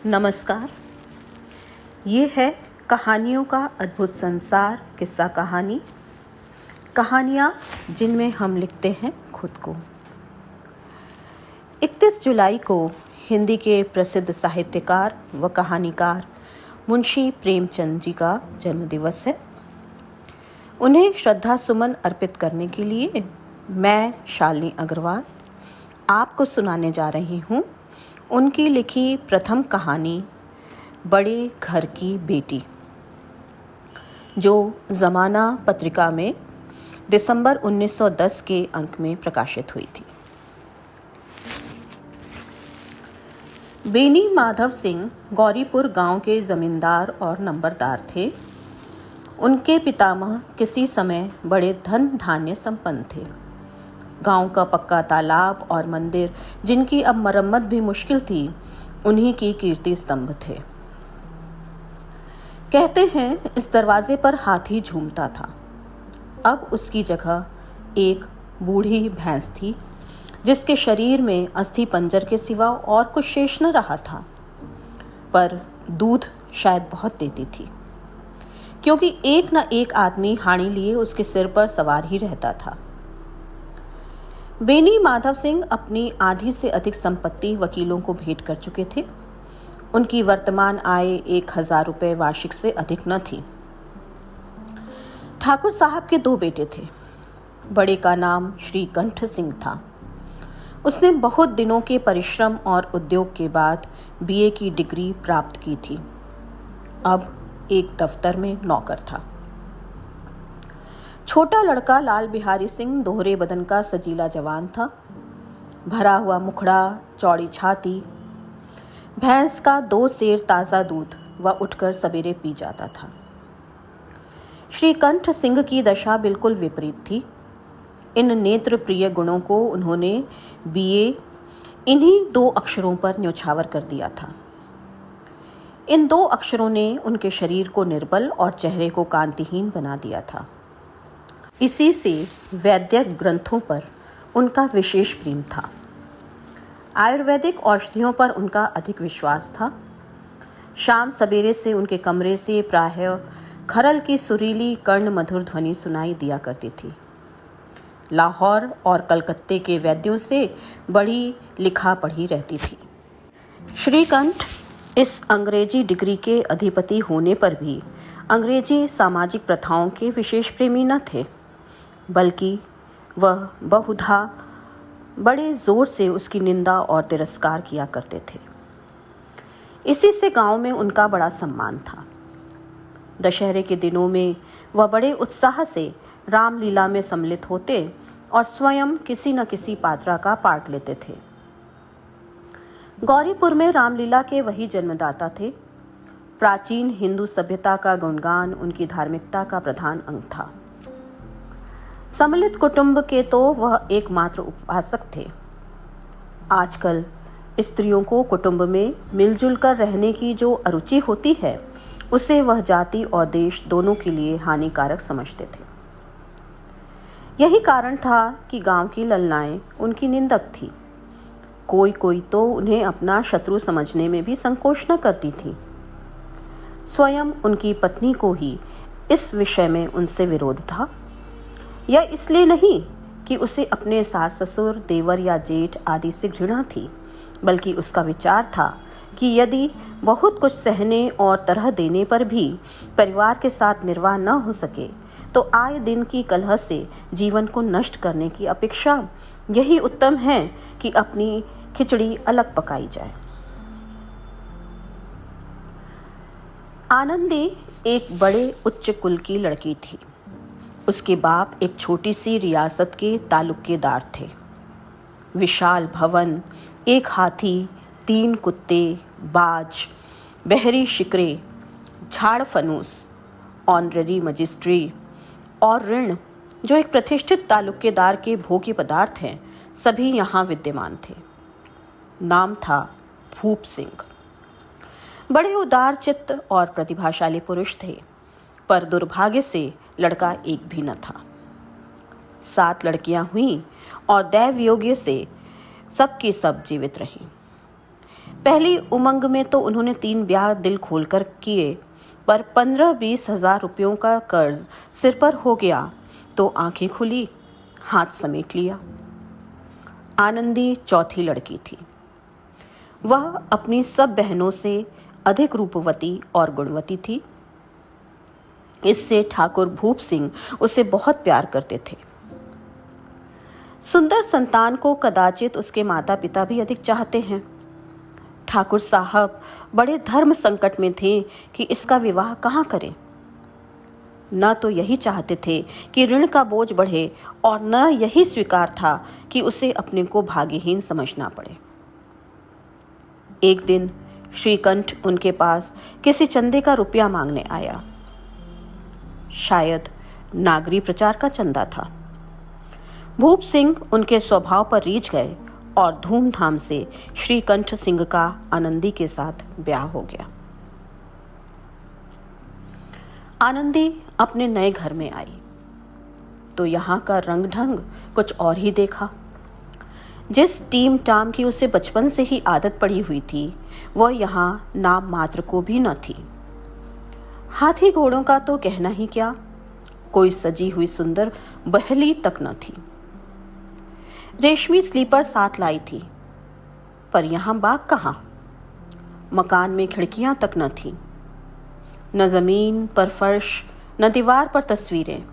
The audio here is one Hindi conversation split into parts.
नमस्कार। ये है कहानियों का अद्भुत संसार किस्सा कहानी, कहानियाँ जिनमें हम लिखते हैं खुद को। 31 जुलाई को हिंदी के प्रसिद्ध साहित्यकार व कहानीकार मुंशी प्रेमचंद जी का जन्मदिवस है। उन्हें श्रद्धा सुमन अर्पित करने के लिए मैं शालिनी अग्रवाल आपको सुनाने जा रही हूँ उनकी लिखी प्रथम कहानी बड़े घर की बेटी, जो ज़माना पत्रिका में दिसंबर 1910 के अंक में प्रकाशित हुई थी। बेनी माधव सिंह गौरीपुर गांव के जमींदार और नंबरदार थे। उनके पितामह किसी समय बड़े धन धान्य संपन्न थे। गांव का पक्का तालाब और मंदिर, जिनकी अब मरम्मत भी मुश्किल थी, उन्हीं की कीर्ति स्तंभ थे। कहते हैं इस दरवाजे पर हाथी झूमता था। अब उसकी जगह एक बूढ़ी भैंस थी, जिसके शरीर में अस्थि पंजर के सिवा और कुछ शेष न रहा था, पर दूध शायद बहुत देती थी, क्योंकि एक न एक आदमी हाणी लिए उसके सिर पर सवार ही रहता था। बेनी माधव सिंह अपनी आधी से अधिक संपत्ति वकीलों को भेंट कर चुके थे। उनकी वर्तमान आय 1000 रुपये वार्षिक से अधिक न थी। ठाकुर साहब के 2 बेटे थे। बड़े का नाम श्रीकंठ सिंह था। उसने बहुत दिनों के परिश्रम और उद्योग के बाद बीए की डिग्री प्राप्त की थी। अब एक दफ्तर में नौकर था। छोटा लड़का लाल बिहारी सिंह दोहरे बदन का सजीला जवान था। भरा हुआ मुखड़ा, चौड़ी छाती, भैंस का 2 सेर ताज़ा दूध वह उठकर सवेरे पी जाता था। श्रीकंठ सिंह की दशा बिल्कुल विपरीत थी। इन नेत्र प्रिय गुणों को उन्होंने बीए इन्हीं 2 अक्षरों पर न्योछावर कर दिया था। इन 2 अक्षरों ने उनके शरीर को निर्बल और चेहरे को कांतिहीन बना दिया था। इसी से वैद्यक ग्रंथों पर उनका विशेष प्रेम था। आयुर्वेदिक औषधियों पर उनका अधिक विश्वास था। शाम सवेरे से उनके कमरे से प्रायः खरल की सुरीली कर्ण मधुर ध्वनि सुनाई दिया करती थी। लाहौर और कलकत्ते के वैद्यों से बड़ी लिखा पढ़ी रहती थी। श्रीकंठ इस अंग्रेजी डिग्री के अधिपति होने पर भी अंग्रेजी सामाजिक प्रथाओं के विशेष प्रेमी न थे, बल्कि वह बहुधा बड़े जोर से उसकी निंदा और तिरस्कार किया करते थे। इसी से गांव में उनका बड़ा सम्मान था। दशहरे के दिनों में वह बड़े उत्साह से रामलीला में सम्मिलित होते और स्वयं किसी न किसी पात्रा का पाठ लेते थे। गौरीपुर में रामलीला के वही जन्मदाता थे। प्राचीन हिंदू सभ्यता का गुणगान उनकी धार्मिकता का प्रधान अंग था। सम्मिलित कुटुंब के तो वह एकमात्र उपासक थे। आजकल स्त्रियों को कुटुंब में मिलजुल कर रहने की जो अरुचि होती है, उसे वह जाति और देश दोनों के लिए हानिकारक समझते थे। यही कारण था कि गांव की ललनाएं उनकी निंदक थी। कोई कोई तो उन्हें अपना शत्रु समझने में भी संकोच न करती थी। स्वयं उनकी पत्नी को ही इस विषय में उनसे विरोध था। यह इसलिए नहीं कि उसे अपने सास ससुर, देवर या जेठ आदि से घृणा थी, बल्कि उसका विचार था कि यदि बहुत कुछ सहने और तरह देने पर भी परिवार के साथ निर्वाह न हो सके, तो आए दिन की कलह से जीवन को नष्ट करने की अपेक्षा यही उत्तम है कि अपनी खिचड़ी अलग पकाई जाए। आनंदी एक बड़े उच्च कुल की लड़की थी। उसके बाप एक छोटी सी रियासत के तालुकेदार थे। विशाल भवन, 1 हाथी, 3 कुत्ते, बाज, बहरी शिकरे, झाड़ फनूस, ऑनररी मजिस्ट्री और ऋण, जो एक प्रतिष्ठित तालुकेदार के भोग्य पदार्थ हैं, सभी यहाँ विद्यमान थे। नाम था भूप सिंह। बड़े उदार चित्त और प्रतिभाशाली पुरुष थे, पर दुर्भाग्य से लड़का एक भी न था। 7 लड़कियां हुईं और दैव योग्य से सबकी सब जीवित रहीं। पहली उमंग में तो उन्होंने 3 ब्याह दिल खोलकर किए, पर 15-20 हजार रुपयों का कर्ज सिर पर हो गया तो आंखें खुली, हाथ समेट लिया। आनंदी चौथी लड़की थी। वह अपनी सब बहनों से अधिक रूपवती और गुणवती थी। इससे ठाकुर भूप सिंह उसे बहुत प्यार करते थे। सुंदर संतान को कदाचित उसके माता पिता भी अधिक चाहते हैं। ठाकुर साहब बड़े धर्म संकट में थे कि इसका विवाह कहाँ करें। न तो यही चाहते थे कि ऋण का बोझ बढ़े और न यही स्वीकार था कि उसे अपने को भाग्यहीन समझना पड़े। एक दिन श्रीकंठ उनके पास किसी चंदे का रुपया मांगने आया। शायद नागरी प्रचार का चंदा था। भूप सिंह उनके स्वभाव पर रीझ गए और धूमधाम से श्रीकंठ सिंह का आनंदी के साथ ब्याह हो गया। आनंदी अपने नए घर में आई तो यहाँ का रंग ढंग कुछ और ही देखा। जिस टीम टाम की उसे बचपन से ही आदत पड़ी हुई थी, वह यहाँ नाम मात्र को भी न थी। हाथी घोड़ों का तो कहना ही क्या, कोई सजी हुई सुंदर बहली तक न थी। रेशमी स्लीपर साथ लाई थी, पर यहाँ बाग कहाँ। मकान में खिड़कियां तक न थीं। न जमीन पर फर्श, न दीवार पर तस्वीरें।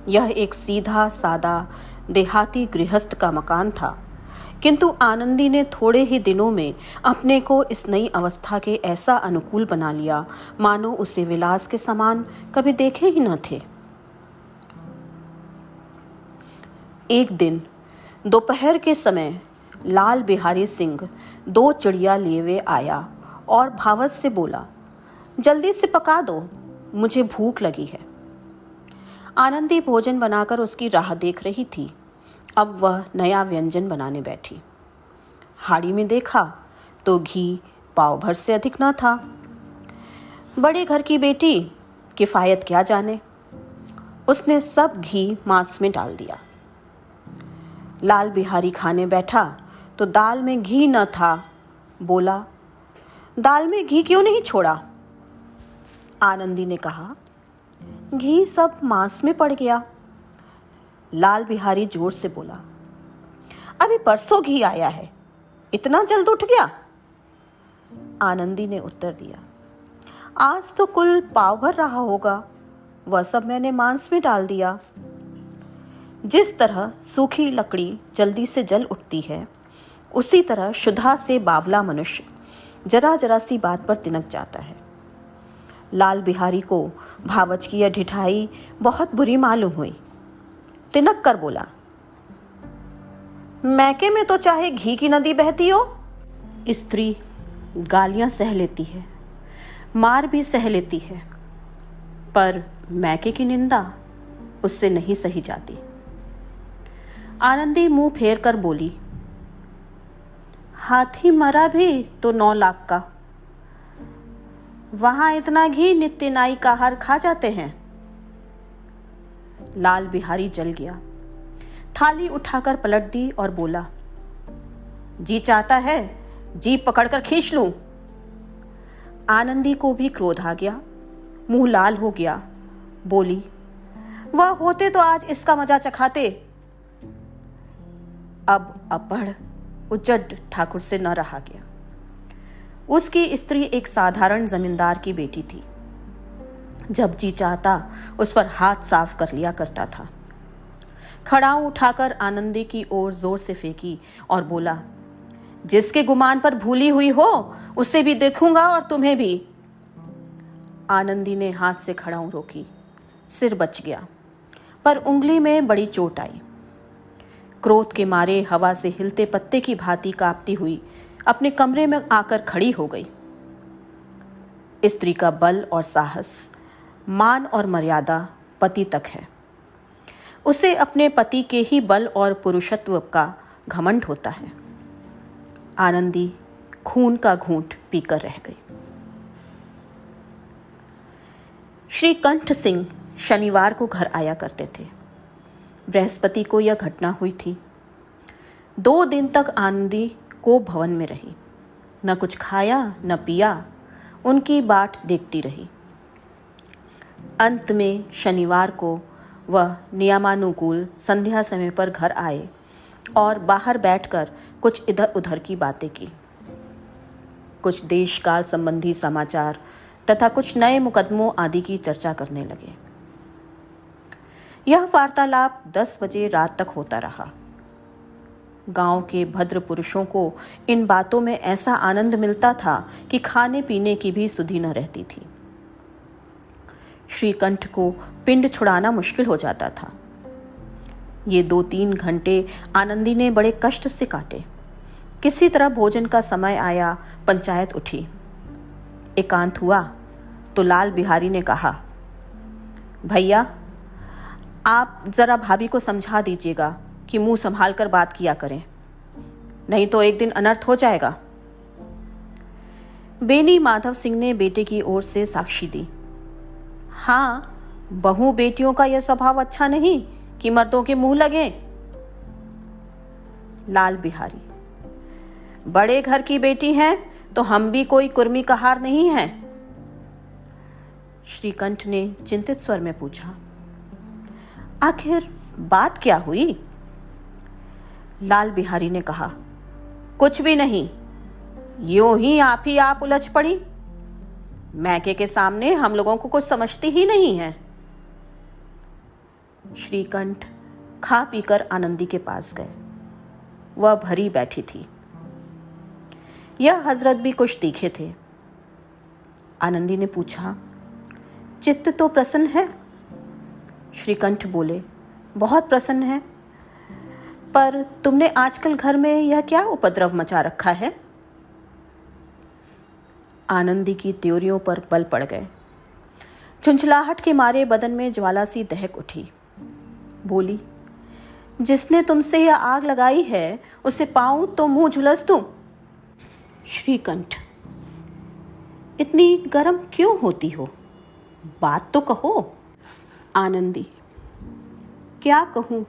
यह एक सीधा सादा देहाती गृहस्थ का मकान था, किंतु आनंदी ने थोड़े ही दिनों में अपने को इस नई अवस्था के ऐसा अनुकूल बना लिया मानो उसे विलास के समान कभी देखे ही न थे। एक दिन दोपहर के समय लाल बिहारी सिंह 2 चिड़िया लिए हुए आया और भावत से बोला, जल्दी से पका दो, मुझे भूख लगी है। आनंदी भोजन बनाकर उसकी राह देख रही थी। अब वह नया व्यंजन बनाने बैठी। हाड़ी में देखा तो घी पाव भर से अधिक न था। बड़े घर की बेटी किफायत क्या जाने, उसने सब घी मांस में डाल दिया। लाल बिहारी खाने बैठा तो दाल में घी न था। बोला, दाल में घी क्यों नहीं छोड़ा? आनंदी ने कहा, घी सब मांस में पड़ गया। लाल बिहारी जोर से बोला, अभी परसों घी आया है, इतना जल्द उठ गया? आनंदी ने उत्तर दिया, आज तो कुल पाव भर रहा होगा, वह सब मैंने मांस में डाल दिया। जिस तरह सूखी लकड़ी जल्दी से जल उठती है, उसी तरह शुद्धा से बावला मनुष्य जरा जरा सी बात पर तिनक जाता है। लाल बिहारी को भावच की यह ढिठाई बहुत बुरी मालूम हुई। तिनक कर बोला, मैके में तो चाहे घी की नदी बहती हो। स्त्री गालियां सह लेती है, मार भी सह लेती है, पर मैके की निंदा उससे नहीं सही जाती। आनंदी मुंह फेर कर बोली, हाथी मरा भी तो 9 लाख का, वहां इतना घी नित्य नाई का हार खा जाते हैं। लाल बिहारी जल गया, थाली उठाकर पलट दी और बोला, जी चाहता है जीभ पकड़कर खींच लूं। आनंदी को भी क्रोध आ गया, मुंह लाल हो गया। बोली, वह होते तो आज इसका मजा चखाते। अब अपढ़ उजड ठाकुर से न रहा गया। उसकी स्त्री एक साधारण जमींदार की बेटी थी। जब जी चाहता उस पर हाथ साफ कर लिया करता था। खड़ाऊ उठाकर आनंदी की ओर जोर से फेंकी और बोला, जिसके गुमान पर भूली हुई हो उसे भी देखूंगा और तुम्हें भी। आनंदी ने हाथ से खड़ाऊ रोकी। सिर बच गया, पर उंगली में बड़ी चोट आई। क्रोध के मारे हवा से हिलते पत्ते की भांति कांपती हुई अपने कमरे में आकर खड़ी हो गई। स्त्री का बल और साहस, मान और मर्यादा पति तक है। उसे अपने पति के ही बल और पुरुषत्व का घमंड होता है। आनंदी खून का घूंट पीकर रह गई। श्री कंठ सिंह शनिवार को घर आया करते थे। बृहस्पति को यह घटना हुई थी। 2 दिन तक आनंदी को भवन में रही। न कुछ खाया न पिया, उनकी बाट देखती रही। अंत में शनिवार को वह नियमानुकूल संध्या समय पर घर आए और बाहर बैठकर कुछ इधर उधर की बातें की। कुछ देश काल संबंधी समाचार तथा कुछ नए मुकदमों आदि की चर्चा करने लगे। यह वार्तालाप 10 बजे रात तक होता रहा। गांव के भद्र पुरुषों को इन बातों में ऐसा आनंद मिलता था कि खाने पीने की भी सुधि न रहती थी। श्रीकंठ को पिंड छुड़ाना मुश्किल हो जाता था। ये 2-3 घंटे आनंदी ने बड़े कष्ट से काटे। किसी तरह भोजन का समय आया, पंचायत उठी। एकांत हुआ तो लाल बिहारी ने कहा, भैया आप जरा भाभी को समझा दीजिएगा कि मुंह संभाल कर बात किया करें, नहीं तो एक दिन अनर्थ हो जाएगा। बेनी माधव सिंह ने बेटे की ओर से साक्षी दी। हाँ, बहू बेटियों का यह स्वभाव अच्छा नहीं कि मर्दों के मुंह लगे। लाल बिहारी, बड़े घर की बेटी हैं तो हम भी कोई कुर्मी कहार नहीं हैं। श्रीकंठ ने चिंतित स्वर में पूछा, आखिर बात क्या हुई? लाल बिहारी ने कहा, कुछ भी नहीं, यूं ही आप उलझ पड़ी। मैके के सामने हम लोगों को कुछ समझती ही नहीं है। श्रीकंठ खा पीकर आनंदी के पास गए। वह भरी बैठी थी। यह हजरत भी कुछ तीखे थे। आनंदी ने पूछा, चित्त तो प्रसन्न है? श्रीकंठ बोले, बहुत प्रसन्न है, पर तुमने आजकल घर में यह क्या उपद्रव मचा रखा है? आनंदी की त्योरियों पर बल पड़ गए। चुंचलाहट के मारे बदन में ज्वाला सी दहक उठी। बोली, जिसने तुमसे यह आग लगाई है उसे पाऊं तो मुंह झुलस दूं। श्रीकंठ, इतनी गर्म क्यों होती हो? बात तो कहो। आनंदी, क्या कहूं?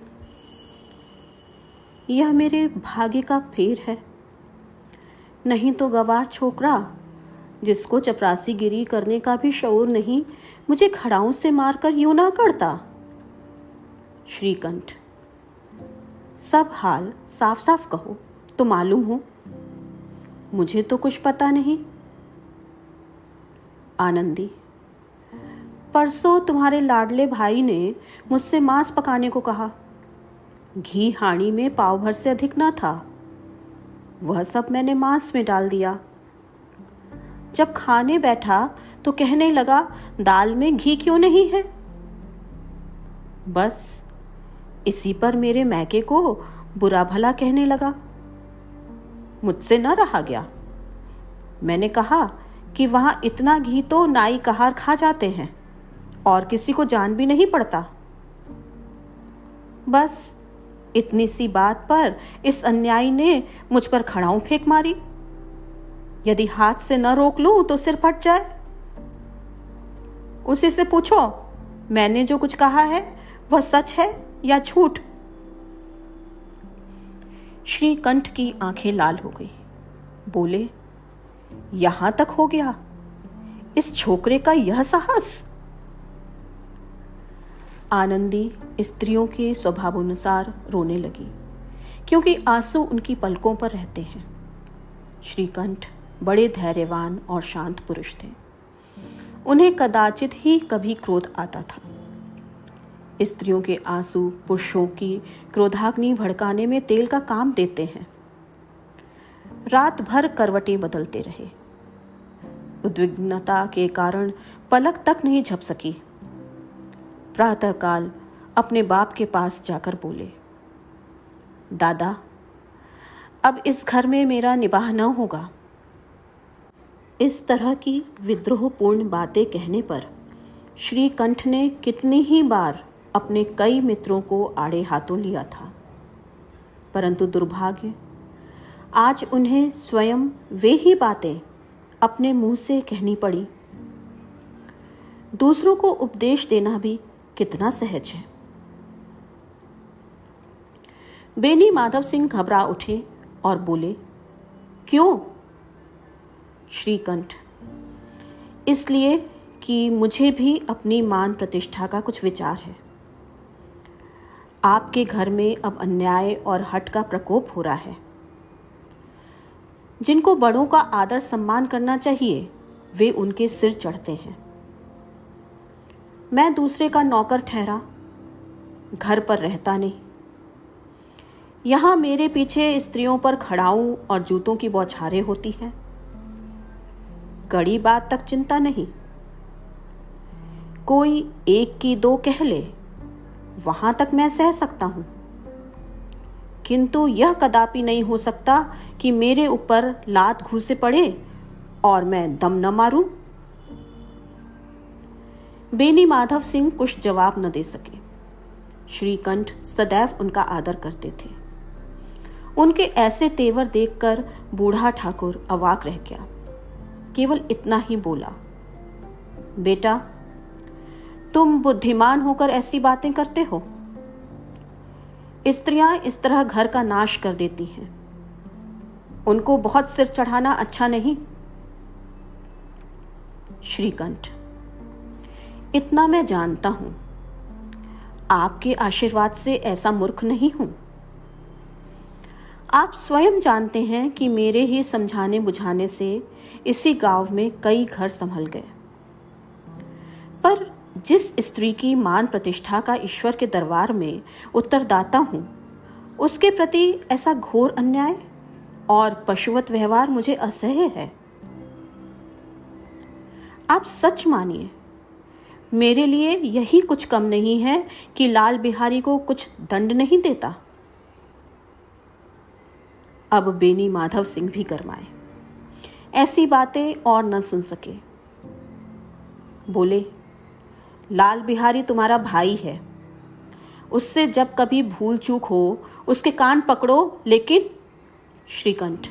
यह मेरे भाग्य का फेर है। नहीं तो गवार छोकरा, जिसको चपरासीगिरी करने का भी शऊर नहीं, मुझे खड़ाऊं से मारकर यूं ना करता। श्रीकंठ, सब हाल साफ साफ कहो तो मालूम हो। मुझे तो कुछ पता नहीं। आनंदी, परसों तुम्हारे लाडले भाई ने मुझसे मांस पकाने को कहा। घी हांडी में पाव भर से अधिक न था। वह सब मैंने मांस में डाल दिया। जब खाने बैठा तो कहने लगा, दाल में घी क्यों नहीं है? बस इसी पर मेरे मैके को बुरा भला कहने लगा। मुझसे न रहा गया। मैंने कहा कि वहां इतना घी तो नाई कहार खा जाते हैं और किसी को जान भी नहीं पड़ता। बस इतनी सी बात पर इस अन्यायी ने मुझ पर खड़ाऊं फेंक मारी। यदि हाथ से न रोक लूं तो सिर फट जाए। उसी से पूछो, मैंने जो कुछ कहा है वह सच है या झूठ? श्रीकंठ की आंखें लाल हो गई। बोले, यहां तक हो गया? इस छोकरे का यह साहस? आनंदी स्त्रियों के स्वभावानुसार रोने लगी, क्योंकि आंसू उनकी पलकों पर रहते हैं। श्रीकंठ बड़े धैर्यवान और शांत पुरुष थे। उन्हें कदाचित ही कभी क्रोध आता था। स्त्रियों के आंसू पुरुषों की क्रोधाग्नि भड़काने में तेल का काम देते हैं। रात भर करवटें बदलते रहे। उद्विग्नता के कारण पलक तक नहीं झप सकी। प्रातःकाल अपने बाप के पास जाकर बोले, दादा, अब इस घर में मेरा निबाह न होगा। इस तरह की विद्रोहपूर्ण बातें कहने पर श्रीकंठ ने कितनी ही बार अपने कई मित्रों को आड़े हाथों लिया था, परंतु दुर्भाग्य, आज उन्हें स्वयं वे ही बातें अपने मुंह से कहनी पड़ी। दूसरों को उपदेश देना भी कितना सहज है। बेनी माधव सिंह घबरा उठे और बोले, क्यों? श्रीकंठ, इसलिए कि मुझे भी अपनी मान प्रतिष्ठा का कुछ विचार है। आपके घर में अब अन्याय और हठ का प्रकोप हो रहा है। जिनको बड़ों का आदर सम्मान करना चाहिए वे उनके सिर चढ़ते हैं। मैं दूसरे का नौकर ठहरा, घर पर रहता नहीं। यहाँ मेरे पीछे स्त्रियों पर खड़ाऊं और जूतों की बौछारें होती हैं। कड़ी बात तक चिंता नहीं, कोई एक की दो कह ले, वहां तक मैं सह सकता हूं, किंतु यह कदापि नहीं हो सकता कि मेरे ऊपर लात घूंसे पड़े और मैं दम न मारूं। बेनी माधव सिंह कुछ जवाब न दे सके। श्रीकंठ सदैव उनका आदर करते थे। उनके ऐसे तेवर देखकर बूढ़ा ठाकुर अवाक रह गया। केवल इतना ही बोला, बेटा, तुम बुद्धिमान होकर ऐसी बातें करते हो। स्त्रियां इस तरह घर का नाश कर देती हैं। उनको बहुत सिर चढ़ाना अच्छा नहीं। श्रीकंठ, इतना मैं जानता हूं, आपके आशीर्वाद से ऐसा मूर्ख नहीं हूं। आप स्वयं जानते हैं कि मेरे ही समझाने बुझाने से इसी गांव में कई घर संभल गए। पर जिस स्त्री की मान प्रतिष्ठा का ईश्वर के दरबार में उत्तरदाता हूं, उसके प्रति ऐसा घोर अन्याय और पशुवत व्यवहार मुझे असह्य है। आप सच मानिए, मेरे लिए यही कुछ कम नहीं है कि लाल बिहारी को कुछ दंड नहीं देता। अब बेनी माधव सिंह भी गरमाए, ऐसी बातें और न सुन सके। बोले, लाल बिहारी तुम्हारा भाई है, उससे जब कभी भूल चूक हो उसके कान पकड़ो। लेकिन श्रीकंठ,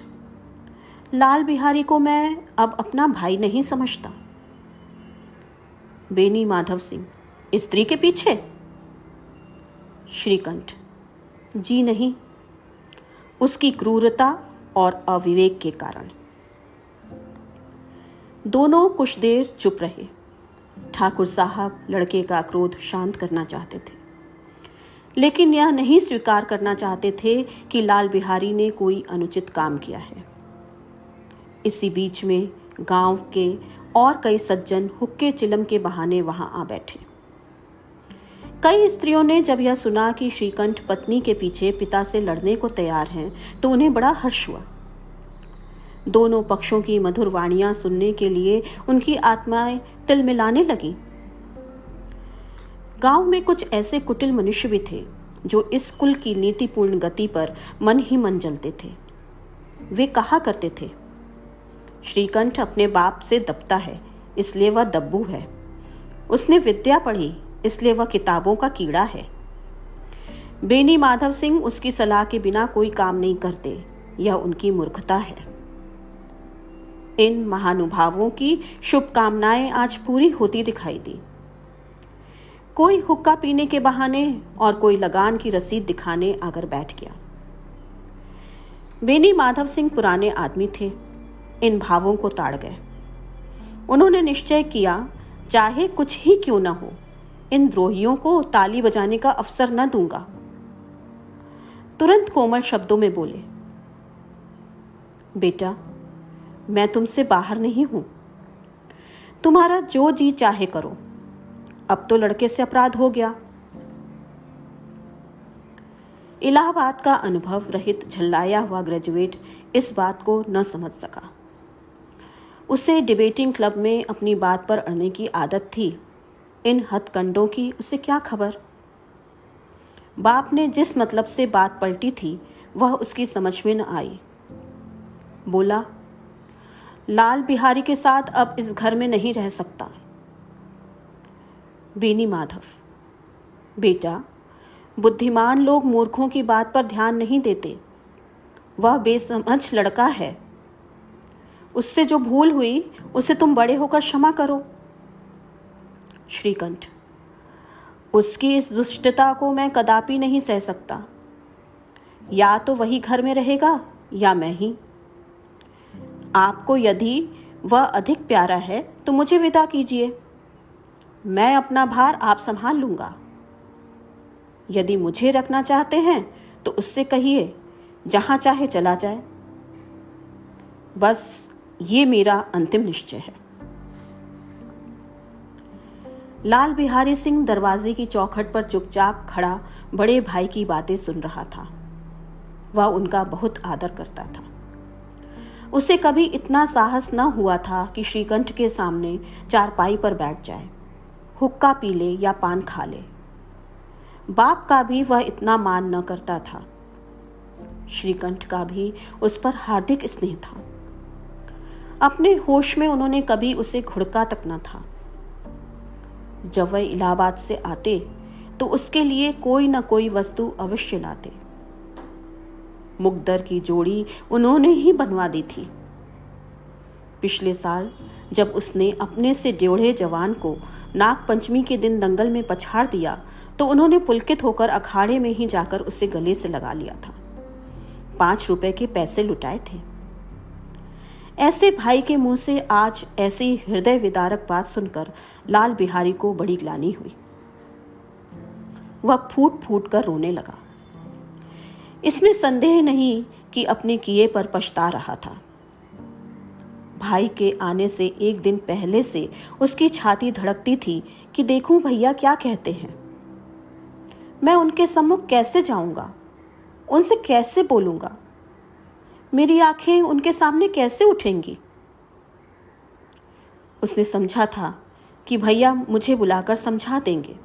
लाल बिहारी को मैं अब अपना भाई नहीं समझता। बेनी माधव सिंह, स्त्री के पीछे? श्रीकंठ, जी नहीं, उसकी क्रूरता और अविवेक के कारण। दोनों कुछ देर चुप रहे। ठाकुर साहब लड़के का क्रोध शांत करना चाहते थे, लेकिन यह नहीं स्वीकार करना चाहते थे कि लाल बिहारी ने कोई अनुचित काम किया है। इसी बीच में गांव के और कई सज्जन हुक्के चिलम के बहाने वहां आ बैठे। कई स्त्रियों ने जब यह सुना कि श्रीकंठ पत्नी के पीछे पिता से लड़ने को तैयार हैं, तो उन्हें बड़ा हर्ष हुआ। दोनों पक्षों की मधुर वाणियां सुनने के लिए उनकी आत्माएं तिलमिलाने लगी। गांव में कुछ ऐसे कुटिल मनुष्य भी थे जो इस कुल की नीतिपूर्ण गति पर मन ही मन जलते थे। वे कहा करते थे, श्रीकंठ अपने बाप से दबता है, इसलिए वह दब्बू है। उसने विद्या पढ़ी, इसलिए वह किताबों का कीड़ा है। बेनी माधव सिंह उसकी सलाह के बिना कोई काम नहीं करते, यह उनकी मूर्खता है। इन महानुभावों की शुभकामनाएं आज पूरी होती दिखाई दी। कोई हुक्का पीने के बहाने और कोई लगान की रसीद दिखाने आकर बैठ गया। बेनी माधव सिंह पुराने आदमी थे, इन भावों को ताड़ गए। उन्होंने निश्चय किया, चाहे कुछ ही क्यों न हो, इन द्रोहियों को ताली बजाने का अवसर न दूंगा। तुरंत कोमल शब्दों में बोले, बेटा, मैं तुमसे बाहर नहीं हूं, तुम्हारा जो जी चाहे करो, अब तो लड़के से अपराध हो गया। इलाहाबाद का अनुभव रहित झल्लाया हुआ ग्रेजुएट इस बात को न समझ सका। उसे डिबेटिंग क्लब में अपनी बात पर अड़ने की आदत थी, इन हथकंडों की उसे क्या खबर। बाप ने जिस मतलब से बात पलटी थी वह उसकी समझ में न आई। बोला, लाल बिहारी के साथ अब इस घर में नहीं रह सकता। बेनी माधव, बेटा, बुद्धिमान लोग मूर्खों की बात पर ध्यान नहीं देते। वह बेसमझ लड़का है, उससे जो भूल हुई उसे तुम बड़े होकर क्षमा करो। श्रीकंठ, उसकी इस दुष्टता को मैं कदापि नहीं सह सकता। या तो वही घर में रहेगा या मैं ही। आपको यदि वह अधिक प्यारा है तो मुझे विदा कीजिए। मैं अपना भार आप संभाल लूँगा। यदि मुझे रखना चाहते हैं तो उससे कहिए जहाँ चाहे चला जाए। बस ये मेरा अंतिम निश्चय है। लाल बिहारी सिंह दरवाजे की चौखट पर चुपचाप खड़ा बड़े भाई की बातें सुन रहा था। वह उनका बहुत आदर करता था। उसे कभी इतना साहस न हुआ था कि श्रीकंठ के सामने चारपाई पर बैठ जाए, हुक्का पी ले या पान खा ले। बाप का भी वह इतना मान न करता था। श्रीकंठ का भी उस पर हार्दिक स्नेह था। अपने होश में उन्होंने कभी उसे घुड़का तक न था। जब वह इलाहाबाद से आते तो उसके लिए कोई न कोई वस्तु अवश्य लाते। मुकद्दर की जोड़ी उन्होंने ही बनवा दी थी। पिछले साल जब उसने अपने से ड्योढ़े जवान को नाग पंचमी के दिन दंगल में पछाड़ दिया तो उन्होंने पुलकित होकर अखाड़े में ही जाकर उसे गले से लगा लिया था। 5 रुपए के पैसे लुटाए थे। ऐसे भाई के मुंह से आज ऐसी हृदय विदारक बात सुनकर लाल बिहारी को बड़ी ग्लानि हुई। वह फूट फूट कर रोने लगा। इसमें संदेह नहीं कि अपने किए पर पछता रहा था। भाई के आने से एक दिन पहले से उसकी छाती धड़कती थी कि देखूं भैया क्या कहते हैं। मैं उनके सम्मुख कैसे जाऊंगा, उनसे कैसे बोलूंगा, मेरी आंखें उनके सामने कैसे उठेंगी। उसने समझा था कि भैया मुझे बुलाकर समझा देंगे।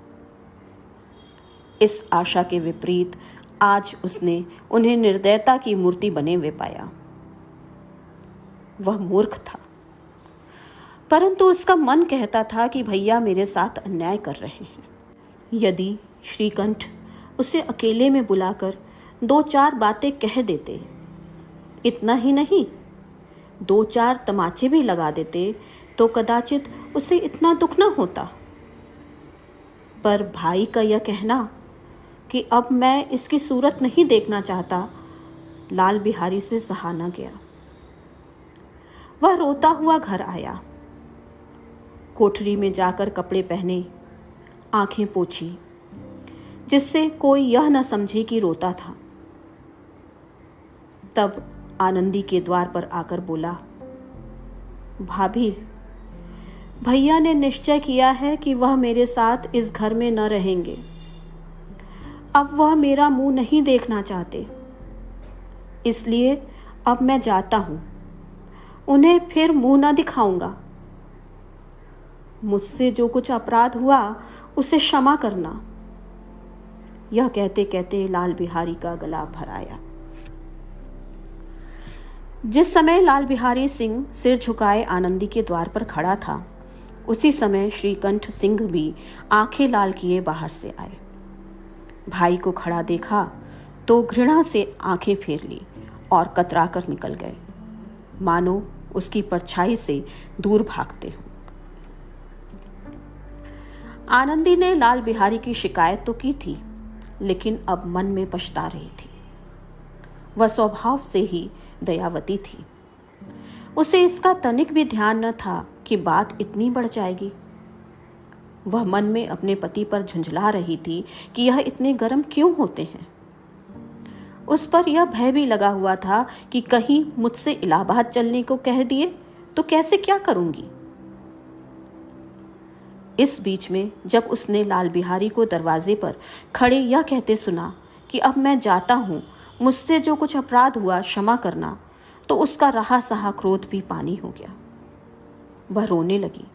इस आशा के विपरीत आज उसने उन्हें निर्दयता की मूर्ति बने हुए पाया। वह मूर्ख था, परंतु उसका मन कहता था कि भैया मेरे साथ अन्याय कर रहे हैं। यदि श्रीकंठ उसे अकेले में बुलाकर 2-4 बातें कह देते, इतना ही नहीं 2-4 तमाचे भी लगा देते तो कदाचित उसे इतना दुख न होता। पर भाई का यह कहना कि अब मैं इसकी सूरत नहीं देखना चाहता, लाल बिहारी से सहा न गया। वह रोता हुआ घर आया। कोठरी में जाकर कपड़े पहने, आंखें पोंछी, जिससे कोई यह न समझे कि रोता था। तब आनंदी के द्वार पर आकर बोला, भाभी, भैया ने निश्चय किया है कि वह मेरे साथ इस घर में न रहेंगे। अब वह मेरा मुंह नहीं देखना चाहते, इसलिए अब मैं जाता हूं। उन्हें फिर मुंह न दिखाऊंगा। मुझसे जो कुछ अपराध हुआ उसे क्षमा करना। यह कहते कहते लाल बिहारी का गला भर आया। जिस समय लाल बिहारी सिंह सिर झुकाए आनंदी के द्वार पर खड़ा था, उसी समय श्रीकंठ सिंह भी आंखें लाल किए बाहर से आए। भाई को खड़ा देखा तो घृणा से आंखें फेर ली और कतरा कर निकल गए, मानो उसकी परछाई से दूर भागते हो। आनंदी ने लाल बिहारी की शिकायत तो की थी, लेकिन अब मन में पछता रही थी। वह स्वभाव से ही दयावती थी। उसे इसका तनिक भी ध्यान न था कि बात इतनी बढ़ जाएगी। वह मन में अपने पति पर झुंझला रही थी कि यह इतने गर्म क्यों होते हैं। उस पर यह भय भी लगा हुआ था कि कहीं मुझसे इलाहाबाद चलने को कह दिए तो कैसे क्या करूंगी। इस बीच में जब उसने लाल बिहारी को दरवाजे पर खड़े यह कहते सुना कि अब मैं जाता हूं, मुझसे जो कुछ अपराध हुआ क्षमा करना, तो उसका रहा सहा क्रोध भी पानी हो गया। वह रोने लगी।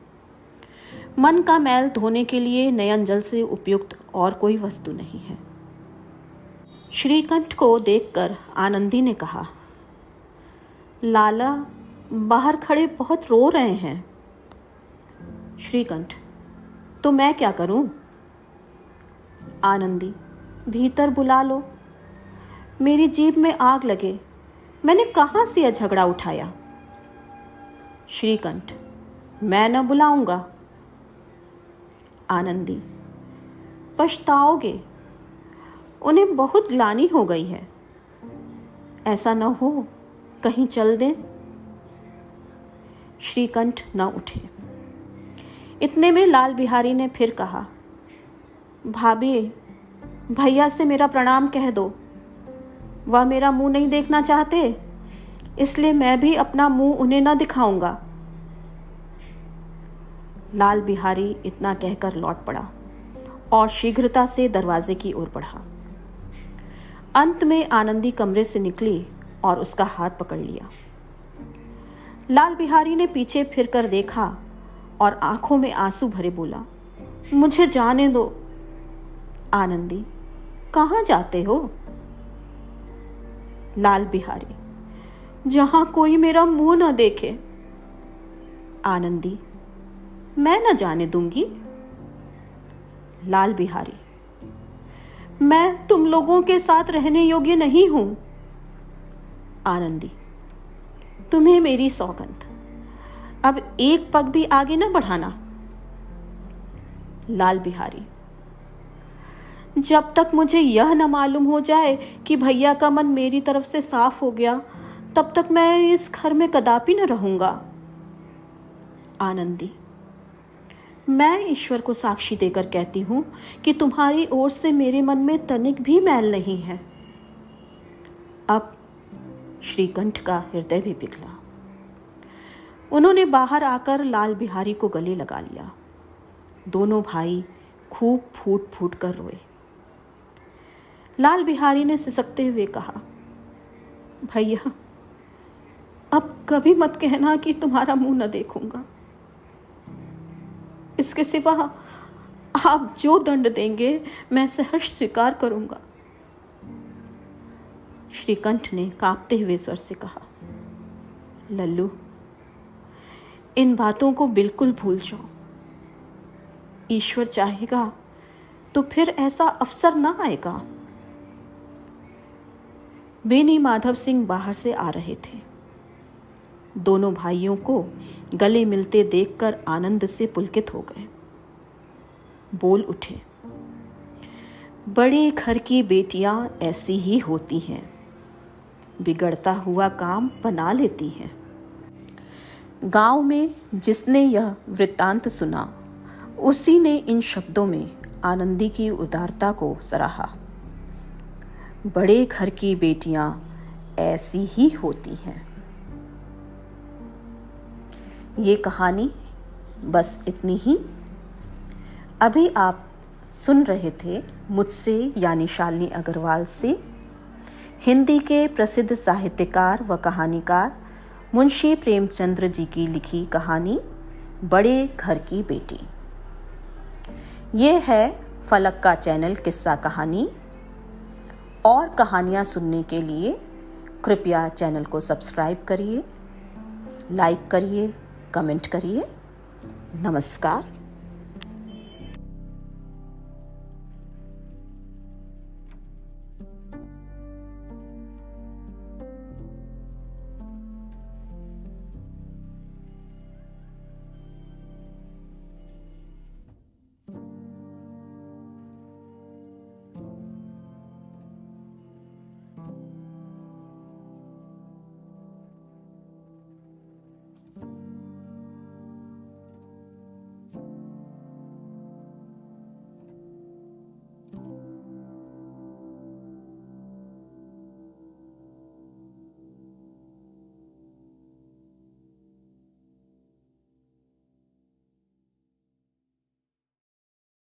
मन का मैल धोने के लिए नयन जल से उपयुक्त और कोई वस्तु नहीं है। श्रीकंठ को देखकर आनंदी ने कहा, लाला बाहर खड़े बहुत रो रहे हैं। श्रीकंठ, तो मैं क्या करूं? आनंदी, भीतर बुला लो। मेरी जीभ में आग लगे, मैंने कहां से यह झगड़ा उठाया। श्रीकंठ, मैं न बुलाऊंगा। आनंदी, पछताओगे, उन्हें बहुत ग्लानि हो गई है। ऐसा न हो कहीं चल दें। श्रीकंठ न उठे। इतने में लाल बिहारी ने फिर कहा, भाभी, भैया से मेरा प्रणाम कह दो। वह मेरा मुंह नहीं देखना चाहते, इसलिए मैं भी अपना मुंह उन्हें न दिखाऊंगा। लाल बिहारी इतना कहकर लौट पड़ा और शीघ्रता से दरवाजे की ओर बढ़ा। अंत में आनंदी कमरे से निकली और उसका हाथ पकड़ लिया। लाल बिहारी ने पीछे फिरकर देखा और आंखों में आंसू भरे बोला, मुझे जाने दो। आनंदी, कहाँ जाते हो? लाल बिहारी, जहां कोई मेरा मुंह न देखे। आनंदी, मैं न जाने दूंगी। लाल बिहारी, मैं तुम लोगों के साथ रहने योग्य नहीं हूं। आनंदी, तुम्हें मेरी सौगंध, अब एक पग भी आगे न बढ़ाना। लाल बिहारी, जब तक मुझे यह न मालूम हो जाए कि भैया का मन मेरी तरफ से साफ हो गया, तब तक मैं इस घर में कदापि न रहूंगा। आनंदी, मैं ईश्वर को साक्षी देकर कहती हूं कि तुम्हारी ओर से मेरे मन में तनिक भी मैल नहीं है। अब श्रीकंठ का हृदय भी पिघला। उन्होंने बाहर आकर लाल बिहारी को गले लगा लिया। दोनों भाई खूब फूट फूट कर रोए। लाल बिहारी ने सिसकते हुए कहा, भैया, अब कभी मत कहना कि तुम्हारा मुंह न देखूंगा। इसके सिवा आप जो दंड देंगे मैं सहर्ष स्वीकार करूंगा। श्रीकंठ ने कांपते हुए स्वर से कहा, लल्लू, इन बातों को बिल्कुल भूल जाओ। ईश्वर चाहेगा तो फिर ऐसा अवसर ना आएगा। बेनी माधव सिंह बाहर से आ रहे थे। दोनों भाइयों को गले मिलते देखकर आनंद से पुलकित हो गए। बोल उठे, बड़े घर की बेटियां ऐसी ही होती हैं, बिगड़ता हुआ काम बना लेती हैं। गांव में जिसने यह वृत्तांत सुना, उसी ने इन शब्दों में आनंदी की उदारता को सराहा। बड़े घर की बेटियां ऐसी ही होती हैं। ये कहानी बस इतनी ही। अभी आप सुन रहे थे मुझसे यानी शालिनी अग्रवाल से हिंदी के प्रसिद्ध साहित्यकार व कहानीकार मुंशी प्रेमचंद्र जी की लिखी कहानी बड़े घर की बेटी। ये है फलक का चैनल किस्सा कहानी। और कहानियाँ सुनने के लिए कृपया चैनल को सब्सक्राइब करिए, लाइक करिए, कमेंट करिए। नमस्कार।